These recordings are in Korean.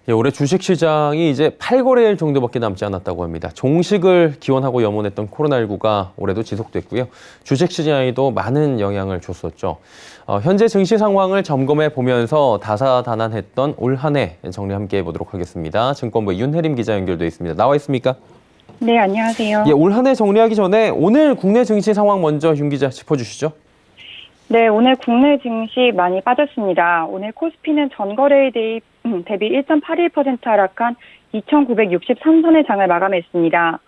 예, 올해 주식시장이 이제 8거래일 정도밖에 남지 않았다고 합니다. 종식을 기원하고 염원했던 코로나19가 올해도 지속됐고요. 주식시장에도 많은 영향을 줬었죠. 현재 증시 상황을 점검해 보면서 다사다난했던 올 한 해 정리 함께 해보도록 하겠습니다. 증권부 윤혜림 기자 연결돼 있습니다. 나와 있습니까? 네, 안녕하세요. 예, 올 한 해 정리하기 전에 오늘 국내 증시 상황 먼저 윤 기자 짚어주시죠. 네, 오늘 국내 증시 많이 빠졌습니다. 오늘 코스피는 전거래일 대비 1.81% 하락한 2,963선의 장을 마감했습니다.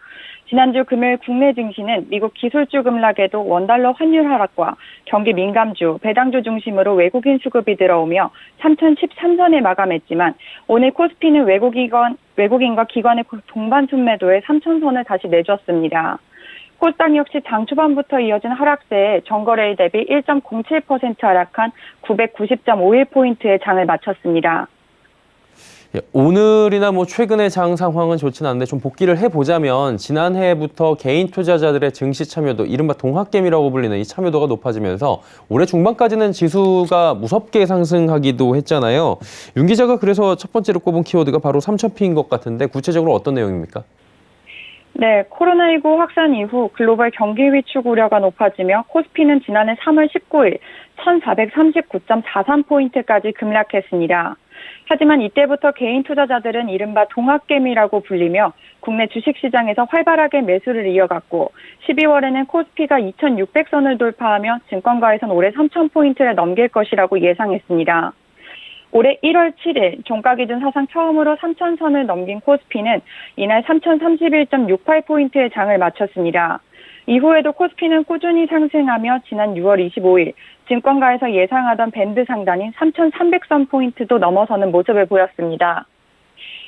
지난주 금요일 국내 증시는 미국 기술주 급락에도 원달러 환율 하락과 경기 민감주, 배당주 중심으로 외국인 수급이 들어오며 3,013선에 마감했지만 오늘 코스피는 외국인과 기관의 동반 순매도에 3,000선을 다시 내줬습니다. 코스닥 역시 장 초반부터 이어진 하락세에 전거래일 대비 1.07% 하락한 990.51포인트의 장을 마쳤습니다. 예, 오늘이나 최근의 장 상황은 좋지는 않은데 좀 복기를 해보자면 지난해부터 개인 투자자들의 증시 참여도, 이른바 동학개미라고 불리는 이 참여도가 높아지면서 올해 중반까지는 지수가 무섭게 상승하기도 했잖아요. 윤 기자가 그래서 첫 번째로 꼽은 키워드가 바로 3,000피인 것 같은데 구체적으로 어떤 내용입니까? 네, 코로나19 확산 이후 글로벌 경기 위축 우려가 높아지며 코스피는 지난해 3월 19일 1,439.43포인트까지 급락했습니다. 하지만 이때부터 개인 투자자들은 이른바 동학개미라고 불리며 국내 주식시장에서 활발하게 매수를 이어갔고 12월에는 코스피가 2,600선을 돌파하며 증권가에선 올해 3,000포인트를 넘길 것이라고 예상했습니다. 올해 1월 7일 종가 기준 사상 처음으로 3,000선을 넘긴 코스피는 이날 3,031.68포인트의 장을 마쳤습니다. 이후에도 코스피는 꾸준히 상승하며 지난 6월 25일 증권가에서 예상하던 밴드 상단인 3,300선 포인트도 넘어서는 모습을 보였습니다.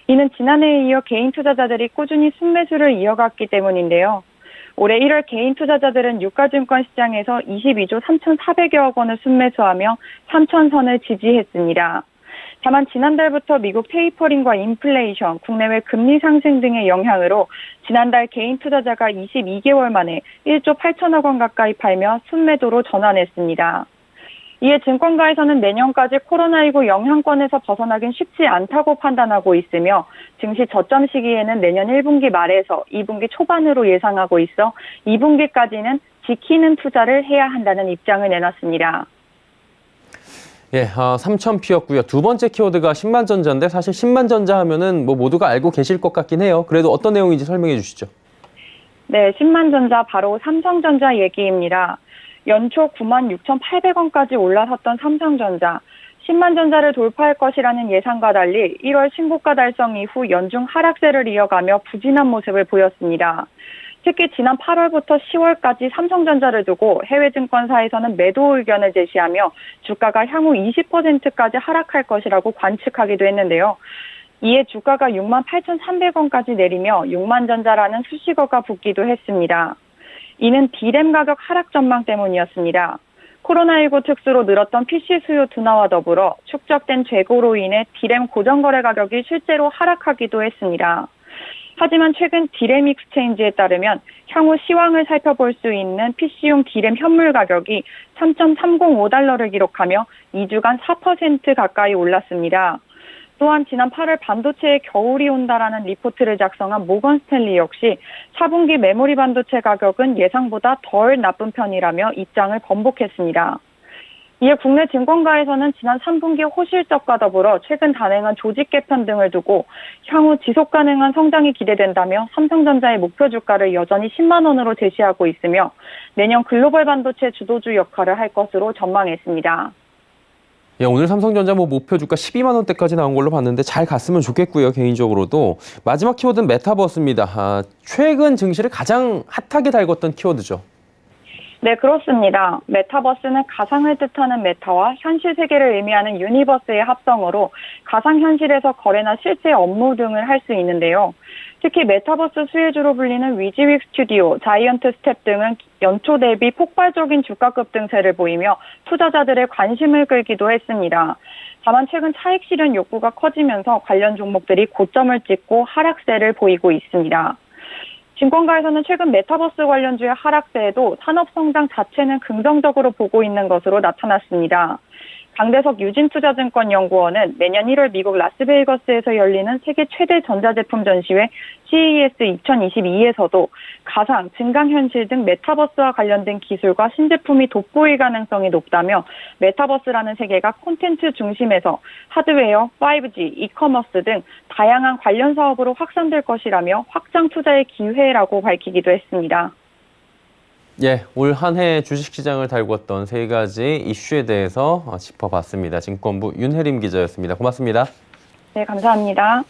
이는 지난해에 이어 개인 투자자들이 꾸준히 순매수를 이어갔기 때문인데요. 올해 1월 개인 투자자들은 유가증권 시장에서 22조 3,400여억 원을 순매수하며 3,000선을 지지했습니다. 다만 지난달부터 미국 테이퍼링과 인플레이션, 국내외 금리 상승 등의 영향으로 지난달 개인 투자자가 22개월 만에 1조 8천억 원 가까이 팔며 순매도로 전환했습니다. 이에 증권가에서는 내년까지 코로나19 영향권에서 벗어나긴 쉽지 않다고 판단하고 있으며 증시 저점 시기에는 내년 1분기 말에서 2분기 초반으로 예상하고 있어 2분기까지는 지키는 투자를 해야 한다는 입장을 내놨습니다. 예, 3,000피였고요. 두 번째 키워드가 10만전자인데 사실 10만전자 하면은 모두가 알고 계실 것 같긴 해요. 그래도 어떤 내용인지 설명해 주시죠. 네, 10만전자 바로 삼성전자 얘기입니다. 연초 96,800원까지 올라섰던 삼성전자, 10만전자를 돌파할 것이라는 예상과 달리 1월 신고가 달성 이후 연중 하락세를 이어가며 부진한 모습을 보였습니다. 특히 지난 8월부터 10월까지 삼성전자를 두고 해외 증권사에서는 매도 의견을 제시하며 주가가 향후 20%까지 하락할 것이라고 관측하기도 했는데요. 이에 주가가 68,300원까지 내리며 6만전자라는 수식어가 붙기도 했습니다. 이는 D램 가격 하락 전망 때문이었습니다. 코로나19 특수로 늘었던 PC 수요 둔화와 더불어 축적된 재고로 인해 D램 고정거래 가격이 실제로 하락하기도 했습니다. 하지만 최근 D램 익스체인지에 따르면 향후 시황을 살펴볼 수 있는 PC용 D램 현물 가격이 3.305달러를 기록하며 2주간 4% 가까이 올랐습니다. 또한 지난 8월 반도체에 겨울이 온다라는 리포트를 작성한 모건 스탠리 역시 4분기 메모리 반도체 가격은 예상보다 덜 나쁜 편이라며 입장을 번복했습니다. 이에 국내 증권가에서는 지난 3분기 호실적과 더불어 최근 단행한 조직 개편 등을 두고 향후 지속 가능한 성장이 기대된다며 삼성전자의 목표 주가를 여전히 10만 원으로 제시하고 있으며 내년 글로벌 반도체 주도주 역할을 할 것으로 전망했습니다. 예, 오늘 삼성전자 목표 주가 12만 원대까지 나온 걸로 봤는데 잘 갔으면 좋겠고요, 개인적으로도. 마지막 키워드는 메타버스입니다. 최근 증시를 가장 핫하게 달궜던 키워드죠. 네, 그렇습니다. 메타버스는 가상을 뜻하는 메타와 현실 세계를 의미하는 유니버스의 합성어로 가상현실에서 거래나 실제 업무 등을 할 수 있는데요. 특히 메타버스 수혜주로 불리는 위지윅 스튜디오, 자이언트 스텝 등은 연초 대비 폭발적인 주가 급등세를 보이며 투자자들의 관심을 끌기도 했습니다. 다만 최근 차익 실현 욕구가 커지면서 관련 종목들이 고점을 찍고 하락세를 보이고 있습니다. 증권가에서는 최근 메타버스 관련주의 하락세에도 산업 성장 자체는 긍정적으로 보고 있는 것으로 나타났습니다. 강대석 유진투자증권연구원은 내년 1월 미국 라스베이거스에서 열리는 세계 최대 전자제품 전시회 CES 2022에서도 가상, 증강현실 등 메타버스와 관련된 기술과 신제품이 돋보일 가능성이 높다며 메타버스라는 세계가 콘텐츠 중심에서 하드웨어, 5G, 이커머스 등 다양한 관련 사업으로 확산될 것이라며 확장 투자의 기회라고 밝히기도 했습니다. 예, 올 한 해 주식시장을 달궜던 세 가지 이슈에 대해서 짚어봤습니다. 증권부 윤혜림 기자였습니다. 고맙습니다. 네, 감사합니다.